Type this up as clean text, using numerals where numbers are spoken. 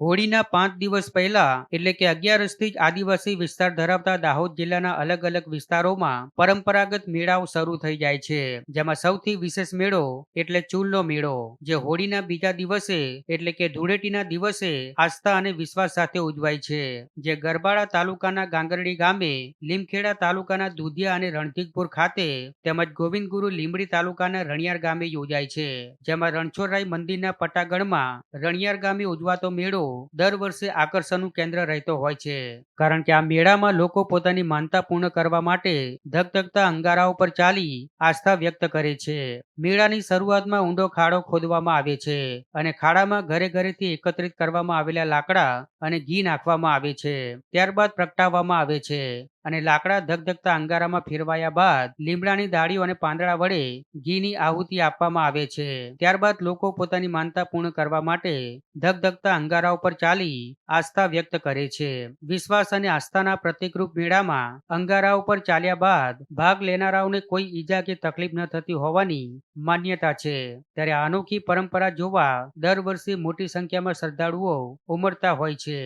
હોળીના 5 દિવસ પહેલા એટલે કે 11 જ આદિવાસી વિસ્તાર ધરાવતા દાહોદ જિલ્લાના અલગ અલગ વિસ્તારોમાં પરંપરાગત મેળાઓ શરૂ થઈ જાય છે, જેમાં સૌથી વિશેષ મેળો એટલે ચૂલનો મેળો, જે હોળીના બીજા દિવસે એટલે કે ધૂળેટીના દિવસે આસ્થા અને વિશ્વાસ સાથે ઉજવાય છે. જે ગરબાડા તાલુકાના ગાંગરડી ગામે, લીમખેડા તાલુકાના દુધિયા અને રણધીકપુર ખાતે તેમજ ગોવિંદગુરુ લીંબડી તાલુકાના રણિયાર ગામે યોજાય છે. જેમાં રણછોડરાય મંદિરના પટાગણમાં રણિયાર ગામે ઉજવાતો મેળો દર વર્ષે આકર્ષણનું કેન્દ્ર રહેતો હોય છે, કારણ કે આ મેળામાં લોકો પોતાની માનતા પૂર્ણ કરવા માટે ધગધગતા અંગારાઓ પર ચાલી આસ્થા વ્યક્ત કરે છે. મેળાની શરૂઆતમાં ઊંડો ખાડો ખોદવામાં આવે છે અને ખાડામાં ઘરે ઘરેથી એકત્રિત કરવામાં આવેલા લાકડા અને ઘી નાખવામાં આવે છે. ત્યારબાદ પ્રગટાવવામાં આવે છે અને લાકડા ધગધગતા અંગારામાં ફેરવાયા બાદ લીમડાની ડાળીઓ અને પાંદડા વડે ઘીની આહુતિ આપવામાં આવે છે. ત્યારબાદ લોકો પોતાની માનતા પૂર્ણ કરવા માટે ધગધગતા અંગારા ઉપર ચાલી આસ્થા વ્યક્ત કરે છે. વિશ્વાસ અને આસ્થાના પ્રતિકરૂપ મેળામાં અંગારા ઉપર ચાલ્યા બાદ ભાગ લેનારાઓને કોઈ ઈજા કે તકલીફ ન થતી હોવાની માન્યતા છે. ત્યારે આ અનોખી પરંપરા જોવા દર વર્ષે મોટી સંખ્યામાં શ્રદ્ધાળુઓ ઉમટતા હોય છે.